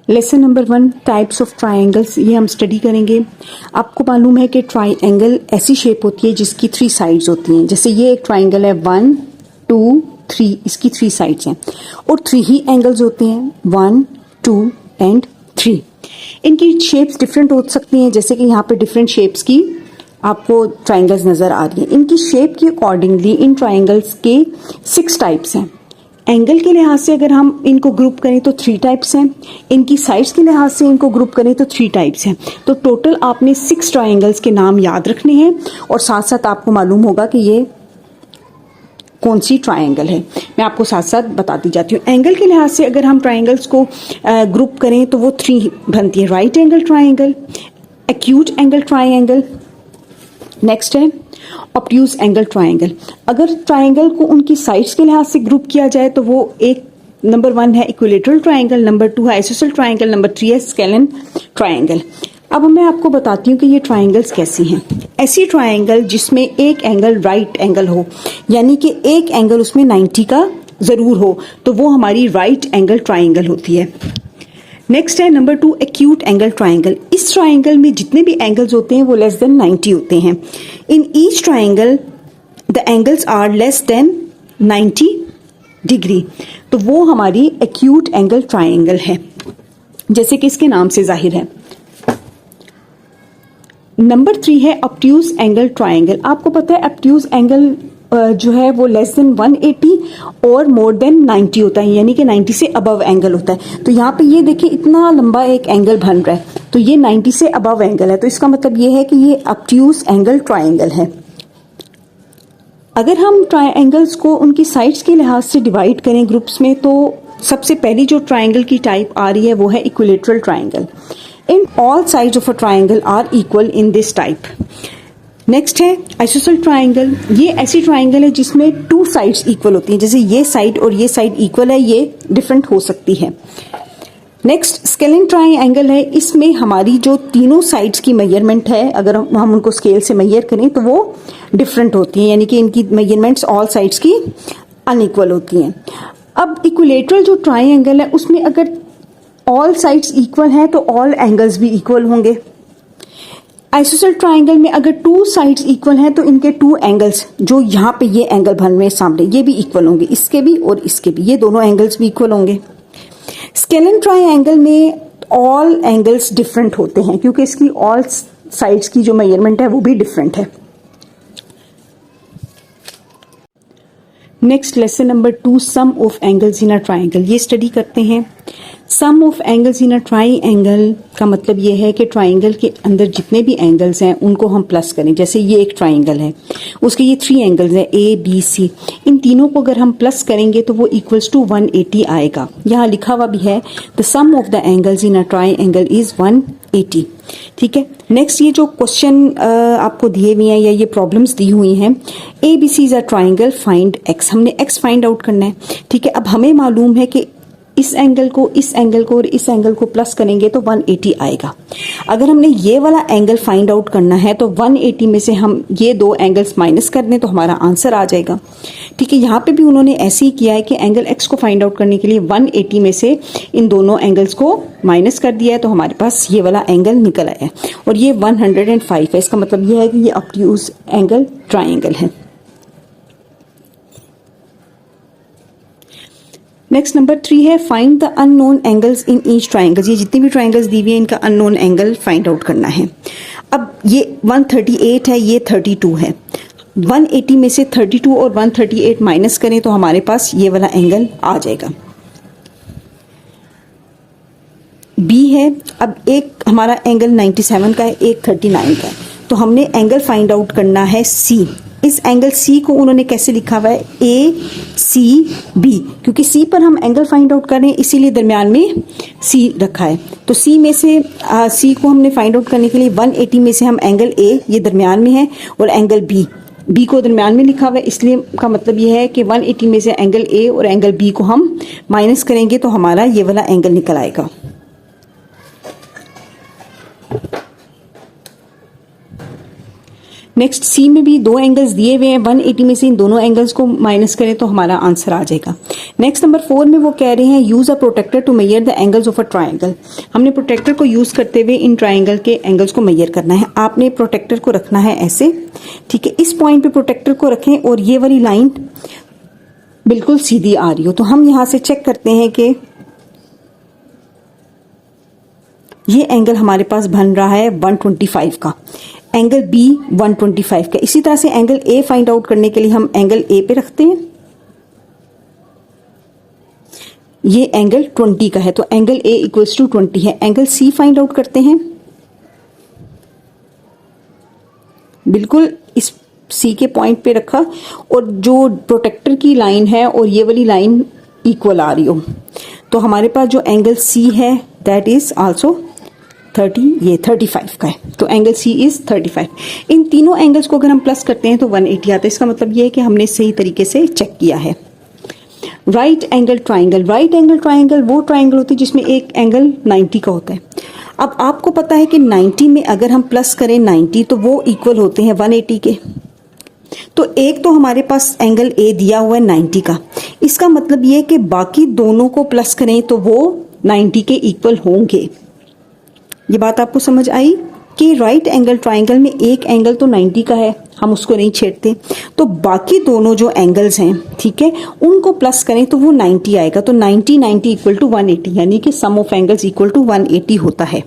Lesson number 1 types of triangles, ये हम study करेंगे। आपको मालूम है कि ट्राइंगल ऐसी शेप होती है जिसकी 3 साइड्स होती हैं। जैसे ये एक ट्राइंगल है 1 2 3, इसकी 3 साइड्स हैं और 3 ही एंगल्स होते हैं 1 2 एंड 3। इनकी शेप्स डिफरेंट हो सकती हैं, जैसे कि यहाँ पे डिफरेंट शेप्स की आपको ट्राइंगल्स नजर आ रही हैं। इनकी शेप के अकॉर्डिंगली इन ट्राइंगल्स के 6 टाइप्स हैं। एंगल के लिहाज से अगर हम इनको ग्रुप करें तो 3 टाइप्स हैं। इनकी साइड्स के लिहाज से इनको ग्रुप करें तो 3 टाइप्स हैं। तो टोटल आपने 6 ट्राइंगल्स के नाम याद रखने हैं और साथ साथ आपको मालूम होगा कि ये कौन सी ट्राइंगल है। मैं आपको साथ साथ बताती जाती हूँ। एंगल के लिहाज से अगर हम ट्राइंगल्स को ग्रुप करें तो वो 3 बनती है। Right angle triangle, acute angle triangle, next है ऑब्ट्यूज एंगल ट्राइंगल। अगर ट्राइंगल को उनकी साइड्स के लिहाज से ग्रुप किया जाए तो वो एक नंबर 1 है इक्विलेटरल ट्राइंगल, नंबर 2 है आइसोसेल ट्राइंगल, नंबर 3 है स्केलन ट्राइंगल। अब मैं आपको बताती हूँ कि ये ट्राइंगल्स कैसी हैं। ऐसी ट्राइंगल जिसमें एक एंगल राइट एंगल हो, यानी कि एक एंगल उसमें 90 का जरूर हो, तो वो हमारी राइट एंगल ट्राइंगल होती है। नेक्स्ट है नंबर 2 एक्यूट एंगल ट्राइंगल। इस ट्राइंगल में जितने भी एंगल्स होते हैं वो लेस देन 90 होते हैं। In each triangle the angles are less than 90 degree, तो वो हमारी एक्यूट एंगल ट्राइंगल है, जैसे कि इसके नाम से जाहिर है। नंबर 3 है ऑब्ट्यूज एंगल ट्राइंगल। आपको पता है ऑब्ट्यूज एंगल जो है वो लेस देन 180 और मोर देन 90 होता है, यानी कि 90 से अबव एंगल होता है। तो यहाँ पे ये देखिए इतना लंबा एक एंगल बन रहा है, तो ये 90 से अबव एंगल है, तो इसका मतलब ये है कि ये ऑब्ट्यूज एंगल ट्राइंगल है। अगर हम ट्राइंगल्स को उनकी साइड्स के लिहाज से डिवाइड करें ग्रुप्स में, तो सबसे पहली जो ट्राइंगल की टाइप आ रही है वो है equilateral triangle. In all sides of a triangle are equal in this type. Next है आइसोसेल ट्राइंगल। ये ऐसी ट्राइंगल है जिसमें 2 साइड्स इक्वल होती हैं, जैसे ये साइड और ये साइड इक्वल है, ये डिफरेंट हो सकती है। नेक्स्ट स्केलिन ट्राइंगल है। इसमें हमारी जो तीनों साइड्स की मेजरमेंट है, अगर हम उनको स्केल से मेजर करें तो वो डिफरेंट होती है, यानी कि इनकी मेजरमेंट्स ऑल साइड्स की अनइक्वल होती हैं। अब इक्विलेटरल जो ट्राइंगल है उसमें अगर ऑल साइड्स इक्वल हैं तो ऑल एंगल्स भी इक्वल होंगे। आइसोसेल ट्राइंगल में अगर 2 साइड्स इक्वल हैं तो इनके 2 एंगल्स, जो यहाँ पे ये एंगल बन रहे हैं सामने, ये भी इक्वल होंगे, इसके भी और इसके भी, ये दोनों एंगल्स भी इक्वल होंगे। स्केलन ट्राइंगल में ऑल एंगल्स डिफरेंट होते हैं क्योंकि इसकी ऑल साइड्स की जो मेजरमेंट है वो भी डिफरेंट है। Next lesson number 2 sum of angles in a triangle, ये स्टडी करते हैं। Sum of angles in a triangle का मतलब ये है कि ट्राइंगल के अंदर जितने भी एंगल्स हैं उनको हम प्लस करें। जैसे ये एक ट्राइंगल है, उसके ये 3 एंगल्स हैं ए बी सी, इन तीनों को अगर हम प्लस करेंगे तो वो इक्वल्स टू 180 आएगा। यहाँ लिखा हुआ भी है the sum of the angles in a triangle is 180। ठीक है। नेक्स्ट ये जो क्वेश्चन आपको दिए हुए हैं या ये प्रॉब्लम्स दी हुई हैं, A B C is a triangle find X, हमने एक्स फाइंड आउट करना है। ठीक है। अब हमें मालूम है कि इस एंगल को और इस एंगल को प्लस करेंगे तो 180 आएगा। अगर हमने ये वाला एंगल फाइंड आउट करना है तो 180 में से हम ये 2 एंगल्स माइनस कर दें तो हमारा आंसर आ जाएगा। ठीक है। यहाँ पे भी उन्होंने ऐसे ही किया है कि एंगल एक्स को फाइंड आउट करने के लिए 180 में से इन दोनों एंगल्स को माइनस कर दिया है, तो हमारे पास ये वाला एंगल निकल आया है और ये 105 है। इसका मतलब ये है कि ये ऑब्ट्यूज एंगल ट्राइंगल है। नेक्स्ट नंबर 3 है find the unknown angles in each triangle. ये जितनी भी ट्राइंगल्स दी हुई है इनका अननोन एंगल फाइंड आउट करना है। अब ये 138 है, ये 32 है। 180 में से 32 और 138 माइनस करें तो हमारे पास ये वाला एंगल आ जाएगा। बी है। अब एक हमारा एंगल 97 का है, एक 39 का है, तो हमने एंगल फाइंड आउट करना है सी। इस एंगल सी को उन्होंने कैसे लिखा हुआ है, ए सी बी, क्योंकि सी पर हम एंगल फाइंड आउट करें इसीलिए दरमियान में सी रखा है। तो सी में से सी को हमने फाइंड आउट करने के लिए 180 में से हम एंगल ए, ये दरमियान में है, और एंगल बी को दरमियान में लिखा हुआ है, इसलिए का मतलब ये है कि 180 में से एंगल ए और एंगल बी को हम माइनस करेंगे तो हमारा ये वाला एंगल निकल आएगा। नेक्स्ट सी में भी दो एंगल्स दिए हुए हैं, 180 में से इन दोनों एंगल्स को माइनस करें तो हमारा आंसर आ जाएगा। नेक्स्ट नंबर 4 में वो कह रहे हैं use a protractor to measure the angles of a triangle. हमने प्रोटेक्टर को यूज करते हुए इन ट्राइंगल के एंगल्स को मेजर करना है। आपने प्रोटेक्टर को रखना है ऐसे, ठीक है, इस पॉइंट पे प्रोटेक्टर को रखें और ये वाली लाइन बिल्कुल सीधी आ रही हो। तो हम यहां से चेक करते हैं कि ये एंगल हमारे पास बन रहा है 125 का, एंगल बी 125 का। इसी तरह से एंगल ए फाइंड आउट करने के लिए हम एंगल ए पे रखते हैं, ये एंगल 20 का है तो एंगल ए इक्वल्स टू 20 है। एंगल सी फाइंड आउट करते हैं, बिल्कुल इस सी के पॉइंट पे रखा और जो प्रोटेक्टर की लाइन है और ये वाली लाइन इक्वल आ रही हो, तो हमारे पास जो एंगल सी है दैट इज आल्सो 30, ये 35 का है, तो एंगल सी इज 35। इन तीनों एंगल्स को अगर हम प्लस करते हैं तो 180 आता है। इसका मतलब ये है कि हमने सही तरीके से चेक किया है। Right angle triangle, right angle triangle वो ट्राइंगल होती है जिसमें एक एंगल 90 का होता है। अब आपको पता है कि 90 में अगर हम प्लस करें 90 तो वो इक्वल होते हैं 180 के। तो एक तो हमारे पास एंगल ए दिया हुआ है 90 का, इसका मतलब ये है कि बाकी दोनों को प्लस करें तो वो 90 के इक्वल होंगे। ये बात आपको समझ आई कि राइट एंगल ट्राइंगल में एक एंगल तो 90 का है, हम उसको नहीं छेड़ते, तो बाकी दोनों जो एंगल्स हैं, ठीक है, उनको प्लस करें तो वो 90 आएगा। तो 90 इक्वल टू 180, यानी कि सम ऑफ एंगल्स इक्वल टू 180 होता है।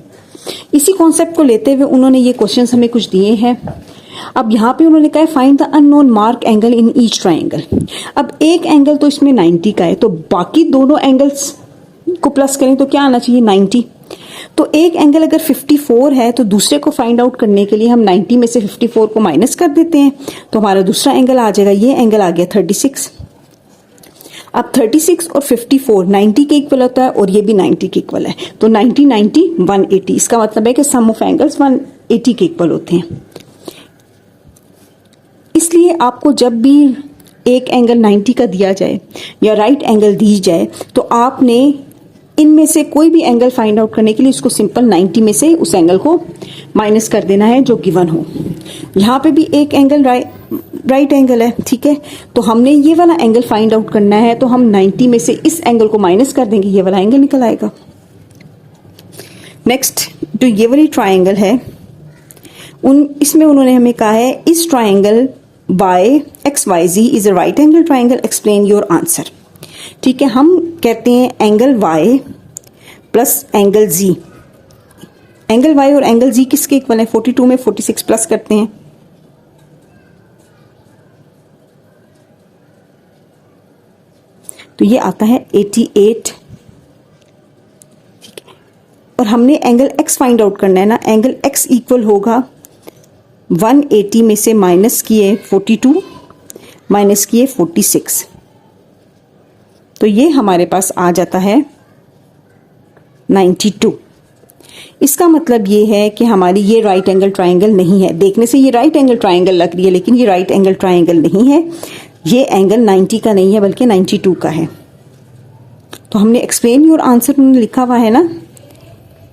इसी कॉन्सेप्ट को लेते हुए उन्होंने ये क्वेश्चंस हमें कुछ दिए हैं। अब यहाँ पे उन्होंने कहा find the unknown mark angle in each triangle. अब एक एंगल तो इसमें 90 का है, तो बाकी दोनों एंगल्स को प्लस करें तो क्या आना चाहिए 90। तो एक एंगल अगर 54 है तो दूसरे को फाइंड आउट करने के लिए हम 90 में से 54 को माइनस कर देते हैं, तो हमारा दूसरा एंगल आ जाएगा, ये एंगल आ गया 36। अब 36 और 54 90 के इक्वल होता है और ये भी 90 के इक्वल है, तो 90 90 180। इसका मतलब है कि सम ऑफ एंगल्स 180 के इक्वल होते हैं। इसलिए आपको जब भी एक एंगल 90 का दिया जाए या राइट एंगल दी जाए तो आपने इनमें से कोई भी एंगल फाइंड आउट करने के लिए इसको सिंपल 90 में से उस एंगल को माइनस कर देना है जो गिवन हो। यहाँ पे भी एक एंगल राइट एंगल है, ठीक है, तो हमने ये वाला एंगल फाइंड आउट करना है, तो हम 90 में से इस एंगल को माइनस कर देंगे, ये वाला एंगल निकल आएगा। नेक्स्ट जो ये वाली ट्राइंगल है इसमें उन्होंने हमें कहा है इस triangle YXYZ is a right angle triangle, explain your answer. ठीक है, हम कहते हैं angle Y plus angle Z। Angle Y और एंगल Z किसके इक्वल है? 42 में 46 प्लस करते हैं, तो ये आता है 88। ठीक है, और हमने एंगल X फाइंड आउट करना है ना, एंगल X इक्वल होगा 180 में से माइनस किए 42 माइनस किए 46, तो ये हमारे पास आ जाता है 92। इसका मतलब ये है कि हमारी ये राइट एंगल ट्राइंगल नहीं है। देखने से ये राइट एंगल ट्राइंगल लग रही है, लेकिन ये राइट एंगल ट्राइंगल नहीं है। ये एंगल 90 का नहीं है बल्कि 92 का है। तो हमने एक्सप्लेन योर आंसर उन्होंने लिखा हुआ है ना,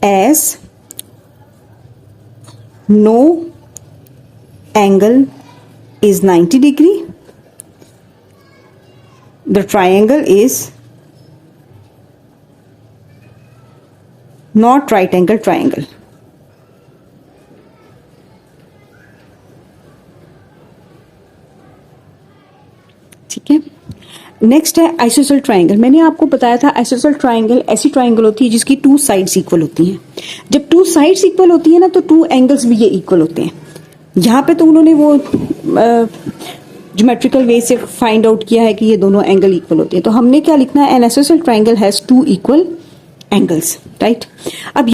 as no angle is 90 degree, the triangle is not right angle triangle. ठीक है, नेक्स्ट है आइसोसेल ट्राइंगल। मैंने आपको बताया था आइसोसेल ट्राइंगल ऐसी ट्राइंगल होती है जिसकी टू साइड्स इक्वल होती हैं। जब टू साइड्स इक्वल होती है ना, तो टू एंगल्स भी ये इक्वल होते हैं। यहाँ पे तो उन्होंने वो ज्योमेट्रिकल वे से फाइंड आउट किया है कि ये दोनों एंगल इक्वल होते हैं। तो हमने क्या लिखना है, an isosceles triangle has two equal angles, right. अब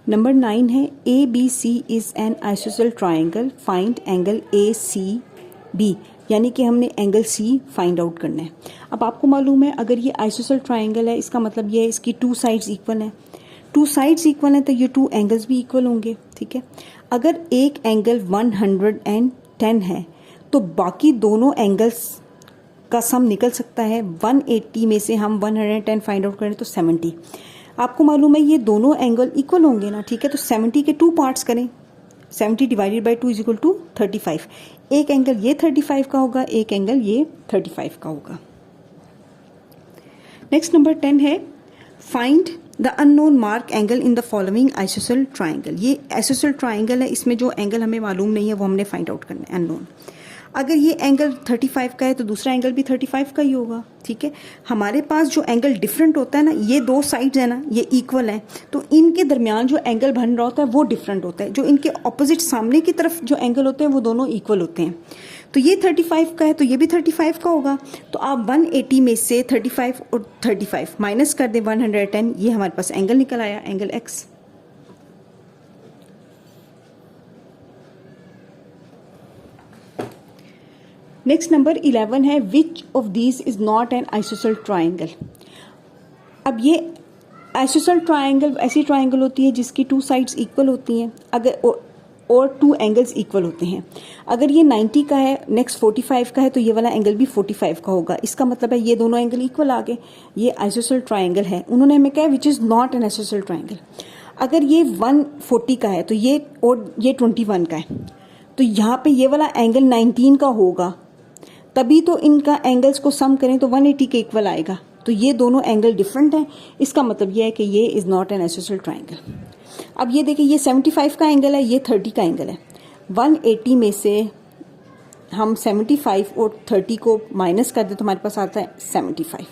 नंबर 9 है A B C is an isosceles triangle, find angle A C B, यानी कि हमने एंगल सी फाइंड आउट करना है। अब आपको मालूम है अगर ये आइसोसेल ट्राइंगल है, इसका मतलब ये है इसकी टू साइड्स इक्वल है। टू साइड्स इक्वल है तो ये टू एंगल्स भी इक्वल होंगे। ठीक है, अगर एक एंगल 110 है तो बाकी दोनों एंगल्स का सम निकल सकता है। 180 में से हम 110 फाइंड आउट करें तो 70। आपको मालूम है ये दोनों एंगल इक्वल होंगे ना, ठीक है, तो 70 के टू पार्ट्स करें, 70 divided by 2 is equal to 35। एक एंगल ये 35 का होगा, एक एंगल ये 35 का होगा। नेक्स्ट नंबर 10 है find the unknown mark angle in the following ISOCELL triangle. ये आइसोसेल ट्राइंगल है, इसमें जो एंगल हमें मालूम नहीं है वो हमने फाइंड आउट करना है, अननोन। अगर ये एंगल 35 का है तो दूसरा एंगल भी 35 का ही होगा, ठीक है। हमारे पास जो एंगल डिफरेंट होता है ना, ये दो साइड्स है ना, ये इक्वल है, तो इनके दरमियान जो एंगल बन रहा होता है वो डिफरेंट होता है। जो इनके ऑपोजिट सामने की तरफ जो एंगल होते हैं वो दोनों इक्वल होते हैं। तो ये 35 का है तो ये भी 35 का होगा। तो आप 180 में से 35 और 35 माइनस कर दें 110, ये हमारे पास एंगल निकल आया, एंगल एक्स। नेक्स्ट नंबर 11 है which of these is not an isosceles triangle. अब ये आइसोसेल ट्राइंगल ऐसी ट्राइंगल होती है जिसकी टू साइड्स इक्वल होती हैं, अगर और टू एंगल्स इक्वल होते हैं। अगर ये 90 का है, नेक्स्ट 45 का है, तो ये वाला एंगल भी 45 का होगा। इसका मतलब है ये दोनों एंगल इक्वल आ गए, ये आइसोसेल ट्राइंगल है। उन्होंने हमें कहा which is not an isosceles triangle. अगर ये 140 का है तो ये और ये 21 का है, तो यहाँ पे ये वाला एंगल 19 का होगा, तभी तो इनका एंगल्स को सम करें तो 180 के इक्वल आएगा। तो ये दोनों एंगल डिफरेंट हैं, इसका मतलब ये है कि ये is not an isosceles triangle. अब ये देखिए, ये 75 का एंगल है, ये 30 का एंगल है। 180 में से हम 75 और 30 को माइनस कर दें तो हमारे पास आता है 75।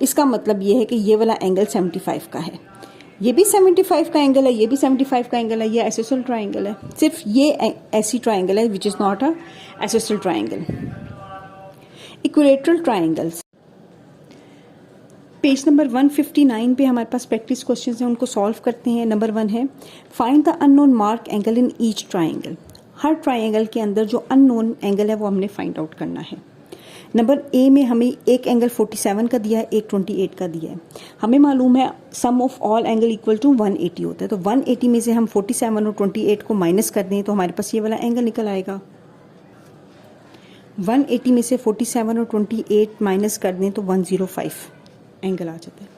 इसका मतलब ये है कि ये वाला एंगल 75 का है, ये भी 75 का एंगल है, ये भी 75 का एंगल है, ये आइसोसेल ट्राइंगल है। सिर्फ ये ऐसी ट्राइंगल है which is not a ISOCELL triangle. Equilateral triangles, page number 159 पे हमारे पास प्रैक्टिस क्वेश्चंस हैं, उनको सॉल्व करते हैं। नंबर 1 है find the unknown mark angle in each triangle. Her triangle के अंदर जो अननोन एंगल है वो हमने फाइंड आउट करना है। नंबर ए में हमें एक एंगल 47 का दिया है, एक 28 का दिया है। हमें मालूम है sum of all angle equal to 180 होता है, तो 180 में से हम 47 और 28 को माइनस कर दें तो हमारे पास ये वाला एंगल निकल आएगा। 180 में से 47 और 28 माइनस कर दें तो 105 एंगल आ जाता है।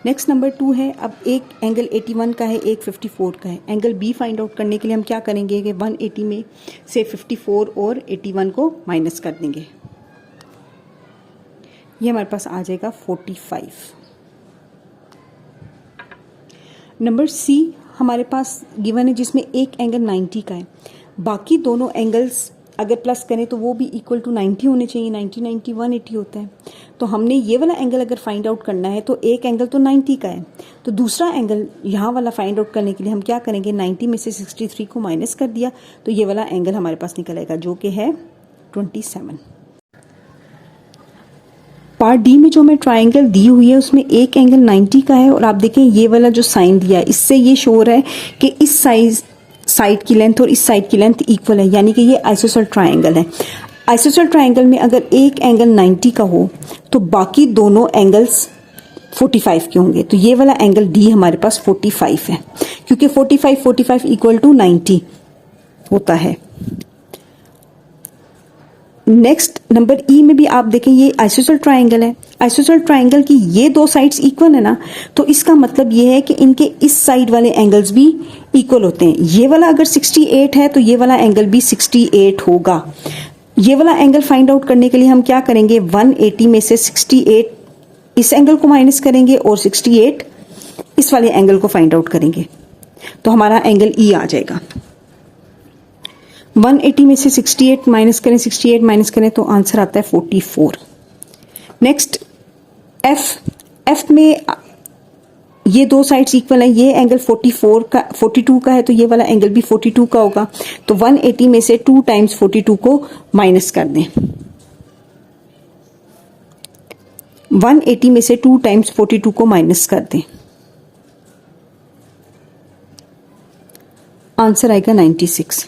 नेक्स्ट नंबर 2 है, अब एक एंगल 81 का है, एक 54 का है। एंगल बी फाइंड आउट करने के लिए हम क्या करेंगे कि 180 में से 54 और 81 को माइनस कर देंगे, ये हमारे पास आ जाएगा 45। नंबर सी हमारे पास गिवन है जिसमें एक एंगल 90 का है, बाकी दोनों एंगल्स अगर प्लस करें तो वो भी इक्वल टू 90 होने चाहिए। 90 90 180 होता है, तो हमने ये वाला एंगल अगर फाइंड आउट करना है तो एक एंगल तो 90 का है, तो दूसरा एंगल यहाँ वाला फाइंड आउट करने के लिए हम क्या करेंगे, 90 में से 63 को माइनस कर दिया तो ये वाला एंगल हमारे पास निकल आएगा जो कि है 27। पार्ट डी में जो हमें ट्राइंगल दी हुई है उसमें एक एंगल 90 का है, और आप देखें ये वाला जो साइन दिया है इससे ये शो हो रहा है कि इस साइड की लेंथ और इस साइड की लेंथ इक्वल है, यानी कि ये आइसोसेल ट्राइंगल है। आइसोसेल ट्राइंगल में अगर एक एंगल 90 का हो तो बाकी दोनों एंगल्स 45 के होंगे, तो ये वाला एंगल डी हमारे पास 45 है, क्योंकि 45 इक्वल टू 90 होता है। नेक्स्ट नंबर ई में भी आप देखें ये आइसोसेल ट्राइंगल है। आइसोसेल ट्राइंगल की ये दो साइड्स इक्वल है ना, तो इसका मतलब ये है कि इनके इस साइड वाले एंगल्स भी इक्वल होते हैं। ये वाला अगर 68 है तो ये वाला एंगल भी 68 होगा। ये वाला एंगल फाइंड आउट करने के लिए हम क्या करेंगे, 180 में से 68 इस एंगल को माइनस करेंगे और 68 इस वाले एंगल को फाइंड आउट करेंगे, तो हमारा एंगल ई आ जाएगा। 180 में से 68 माइनस करें तो आंसर आता है 44। नेक्स्ट एफ में ये दो साइड्स इक्वल है, ये एंगल 42 का है तो ये वाला एंगल भी 42 का होगा, तो 180 में से 2 टाइम्स 42 को माइनस कर दें। 180 में से 2 टाइम्स 42 को माइनस कर दें, आंसर आएगा 96।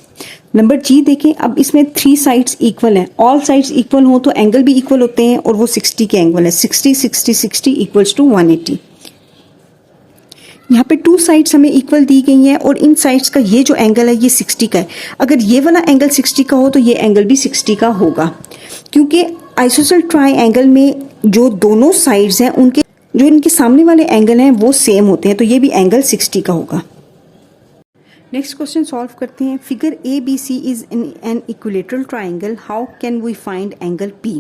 नंबर जी देखें, अब इसमें 3 साइड्स इक्वल हैं, ऑल साइड्स इक्वल हो तो एंगल भी इक्वल होते हैं, और वो 60 के एंगल है, 60 इक्वल्स टू 180। यहाँ पे 2 साइड्स हमें इक्वल दी गई हैं और इन साइड्स का ये जो एंगल है ये 60 का है। अगर ये वाला एंगल 60 का हो तो ये एंगल भी 60 का होगा, क्योंकि आइसोसेल ट्राइंगल में जो दोनों साइड्स हैं उनके जो इनके सामने वाले एंगल हैं वो सेम होते हैं, तो ये भी एंगल 60 का होगा। नेक्स्ट क्वेश्चन सॉल्व करते हैं। Figure A B C is an equilateral triangle, how can we find angle P.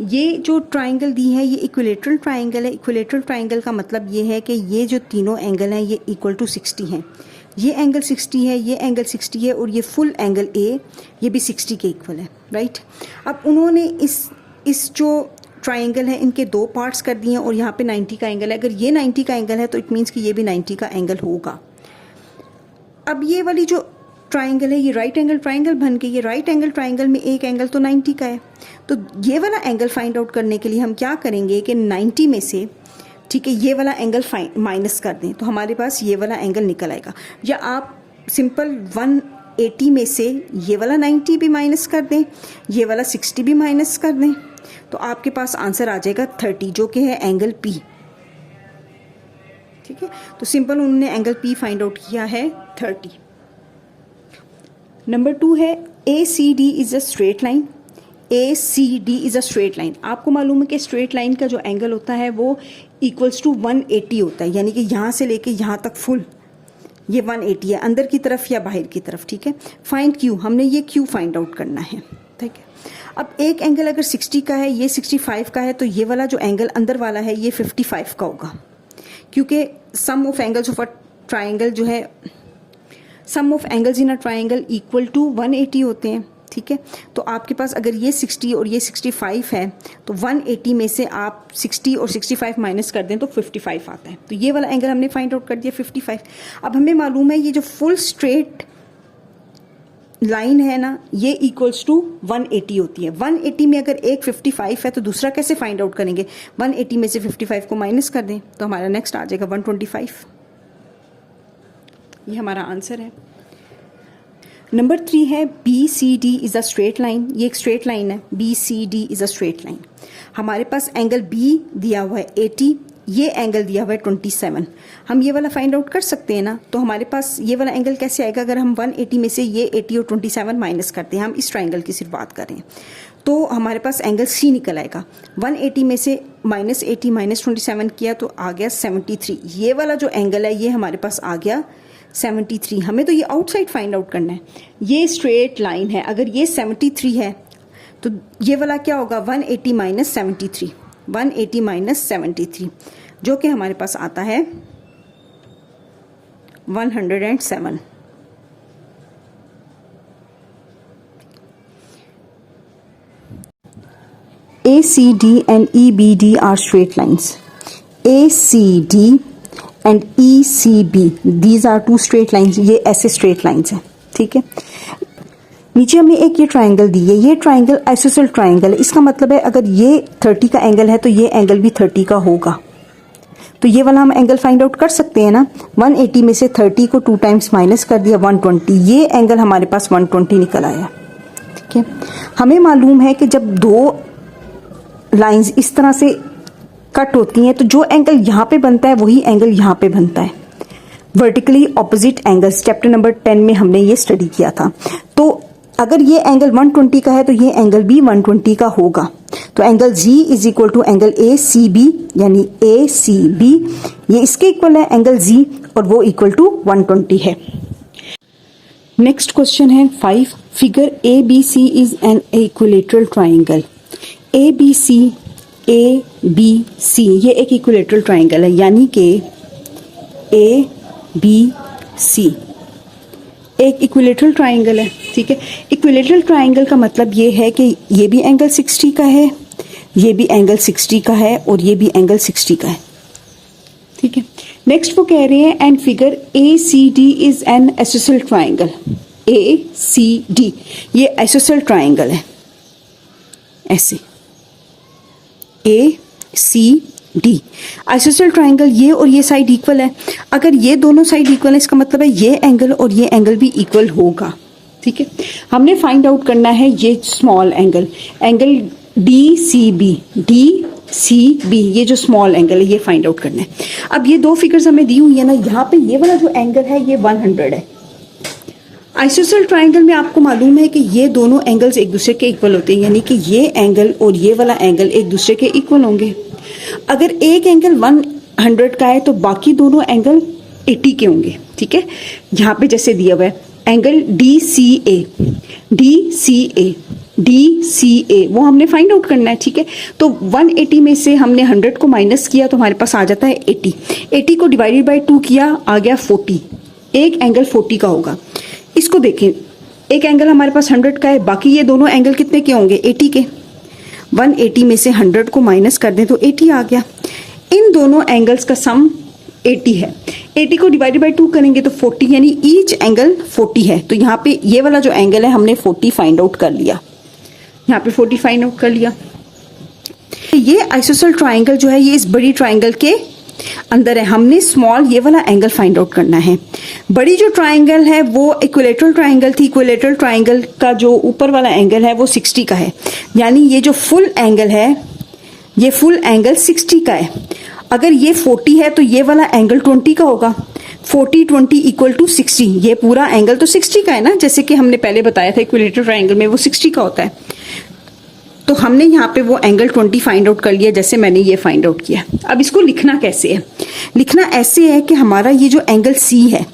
ये जो ट्राइंगल दी है ये इक्विलेटरल ट्राइंगल है। इक्विलेटरल ट्राइंगल का मतलब ये है कि ये जो तीनों एंगल हैं ये इक्वल टू 60 हैं। ये एंगल 60 है, ये एंगल 60 है और ये फुल एंगल ए ये भी 60 के इक्वल है, राइट। अब उन्होंने इस जो ट्राइंगल है इनके दो पार्ट्स कर दिए हैं और यहाँ पे 90 का एंगल है। अगर ये 90 का एंगल है तो इट मीन्स कि ये भी 90 का एंगल होगा। अब ये वाली जो ट्राइंगल है ये राइट एंगल ट्राइंगल बन गई। ये राइट एंगल ट्राइंगल में एक एंगल तो 90 का है, तो ये वाला एंगल फाइंड आउट करने के लिए हम क्या करेंगे कि 90 में से, ठीक है, ये वाला एंगल माइनस कर दें तो हमारे पास ये वाला एंगल निकल आएगा। या आप सिंपल 180 में से ये वाला 90 भी माइनस कर दें, ये वाला 60 भी माइनस कर दें, तो आपके पास आंसर आ जाएगा 30, जो कि है एंगल पी। ठीक है, तो सिंपल उन्होंने एंगल पी फाइंड आउट किया है 30। नंबर 2 है A C D is a straight line. A C D is a straight line. आपको मालूम है कि स्ट्रेट लाइन का जो एंगल होता है वो इक्वल्स टू 180 होता है, यानी कि यहाँ से लेके यहाँ तक फुल ये 180 है, अंदर की तरफ या बाहर की तरफ। ठीक है, फाइंड क्यू, हमने ये क्यू फाइंड आउट करना है। ठीक है, अब एक एंगल अगर 60 का है, ये 65 का है, तो ये वाला जो एंगल अंदर वाला है ये 55 का होगा, क्योंकि sum of angles of a triangle जो है, sum of angles in a triangle equal to 180 होते हैं। ठीक है, तो आपके पास अगर ये 60 और ये 65 है तो 180 में से आप 60 और 65 माइनस कर दें तो 55 आता है। तो ये वाला एंगल हमने फाइंड आउट कर दिया 55। अब हमें मालूम है ये जो फुल स्ट्रेट लाइन है ना ये इक्वल्स टू 180 होती है। 180 में अगर एक 55 है तो दूसरा कैसे फाइंड आउट करेंगे, 180 में से 55 को माइनस कर दें तो हमारा नेक्स्ट आ जाएगा 125। ये हमारा आंसर है। नंबर 3 है B C D is a straight line. ये एक स्ट्रेट लाइन है, B C D is a straight line. हमारे पास एंगल बी दिया हुआ है 80, ये एंगल दिया हुआ है 27। हम ये वाला फाइंड आउट कर सकते हैं ना, तो हमारे पास ये वाला एंगल कैसे आएगा अगर हम 180 में से ये 80 और 27 माइनस करते हैं। हम इस ट्राइंगल की सिर्फ बात करें तो हमारे पास एंगल सी निकल आएगा। 180 में से -80 -27 किया तो आ गया 73। ये वाला जो एंगल है ये हमारे पास आ गया 73। हमें तो ये आउटसाइड फाइंड आउट करना है। ये स्ट्रेट लाइन है, अगर ये 73 है तो ये वाला क्या होगा 180 - 73, 180 - 73, जो कि हमारे पास आता है 107। ACD and EBD are straight lines. ACD and ECB, these are two straight lines. ये ऐसे straight lines हैं, ठीक है। नीचे हमें एक ये ट्राइंगल दी है, ये ट्राइंगल आइसोसेल ट्राइंगल है। इसका मतलब है अगर ये 30 का एंगल है तो ये एंगल भी 30 का होगा। तो ये वाला हम एंगल फाइंड आउट कर सकते हैं ना। 180 में से 30 को 2 टाइम्स माइनस कर दिया 120, ये एंगल हमारे पास 120 निकल आया। ठीक है, हमें मालूम है कि जब दो लाइंस इस तरह से कट होती हैं तो जो एंगल यहाँ पे बनता है वही एंगल यहाँ पे बनता है। Vertically opposite angles chapter number 10 में हमने ये स्टडी किया था। तो अगर ये एंगल 120 का है तो ये एंगल भी 120 का होगा। तो angle G is equal to angle ACB, यानी ACB ये इसके इक्वल है एंगल G और वो इक्वल टू 120 है। नेक्स्ट क्वेश्चन है 5। Figure ABC is an equilateral triangle. ABC ABC ये एक इक्विलेटरल ट्राइंगल है, यानी कि ABC एक इक्विलेटरल ट्राइंगल है। ठीक है, इक्विलेटरल ट्राइंगल का मतलब ये है कि ये भी एंगल 60 का है, ये भी एंगल 60 का है और ये भी एंगल 60 का है। ठीक है, नेक्स्ट वो कह रहे हैं and figure ACD is an isosceles triangle. ACD ये आइसोसेल ट्राइंगल है, ऐसे ACD आइसोसेल ट्राइंगल, ये और ये साइड इक्वल है। अगर ये दोनों साइड इक्वल है इसका मतलब है ये एंगल और ये एंगल भी इक्वल होगा। ठीक है, हमने फाइंड आउट करना है ये स्मॉल एंगल, एंगल DCB ये जो स्मॉल एंगल है ये फाइंड आउट करना है। अब ये दो फिगर्स हमें दी हुई है ना, यहाँ पे ये वाला जो एंगल है ये 100 है। आइसोसेल ट्राइंगल में आपको मालूम है कि ये दोनों एंगल्स एक दूसरे के इक्वल होते हैं, यानी कि ये एंगल और ये वाला एंगल एक दूसरे के इक्वल होंगे। अगर एक एंगल 100 का है तो बाकी दोनों एंगल 80 के होंगे, ठीक है। यहाँ पे जैसे दिया हुआ है एंगल DCA वो हमने फाइंड आउट करना है, ठीक है। तो 180 में से हमने 100 को माइनस किया तो हमारे पास आ जाता है 80 को डिवाइडेड बाय 2 किया, आ गया 40। एक एंगल 40 का होगा। इसको देखें, एक एंगल हमारे पास 100 का है, बाकी ये दोनों एंगल कितने के होंगे? 80 के। 180 में से 100 को माइनस कर दें तो 80 आ गया। इन दोनों एंगल्स का सम 80 है। 80 को डिवाइडेड बाय 2 करेंगे तो 40, यानी ईच एंगल 40 है। तो यहाँ पे ये वाला जो एंगल है हमने 40 फाइंड आउट कर लिया, यहाँ पे 40 फाइंड आउट कर लिया। ये आइसोसेल ट्राइंगल जो है ये इस बड़ी ट्राइंगल के अंदर है। हमने स्मॉल ये वाला एंगल फाइंड आउट करना है। बड़ी जो ट्राइंगल है वो इक्विलेटरल ट्राइंगल थी। इक्विलेटरल ट्राइंगल का जो ऊपर वाला एंगल है वो 60 का है, यानी ये जो फुल एंगल है ये फुल एंगल 60 का है। अगर ये 40 है तो ये वाला एंगल 20 का होगा। 40 20 इक्वल टू 60। ये पूरा एंगल तो 60 का है ना, जैसे कि हमने पहले बताया था इक्विलेटरल ट्राइंगल में वो 60 का होता है। तो हमने यहाँ पे वो एंगल 20 फाइंड आउट कर लिया, जैसे मैंने ये फाइंड आउट किया। अब इसको लिखना कैसे है? लिखना ऐसे है कि हमारा ये जो एंगल C है,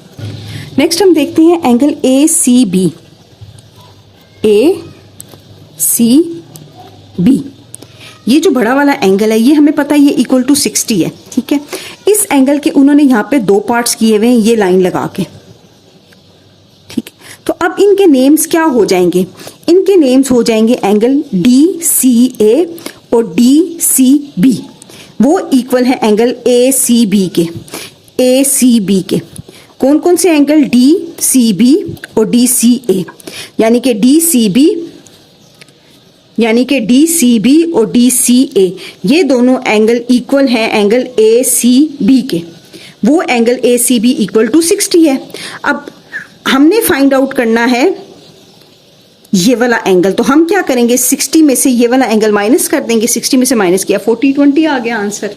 नेक्स्ट हम देखते हैं एंगल ACB। ये जो बड़ा वाला एंगल है ये हमें पता है ये इक्वल टू 60 है, ठीक है। इस एंगल के उन्होंने यहाँ पे 2 पार्ट्स किए हुए हैं ये लाइन लगा के, ठीक है। तो अब इनके नेम्स क्या हो जाएंगे? इनके नेम्स हो जाएंगे एंगल DCA और DCB। वो इक्वल है एंगल ACB के। कौन कौन से एंगल? DCB और DCA, यानी कि DCB और DCA ये दोनों एंगल इक्वल हैं एंगल ACB के। वो एंगल ACB इक्वल टू 60 है। अब हमने फाइंड आउट करना है ये वाला एंगल, तो हम क्या करेंगे? 60 में से ये वाला एंगल माइनस कर देंगे। 60 में से माइनस किया 40 20 आ गया आंसर।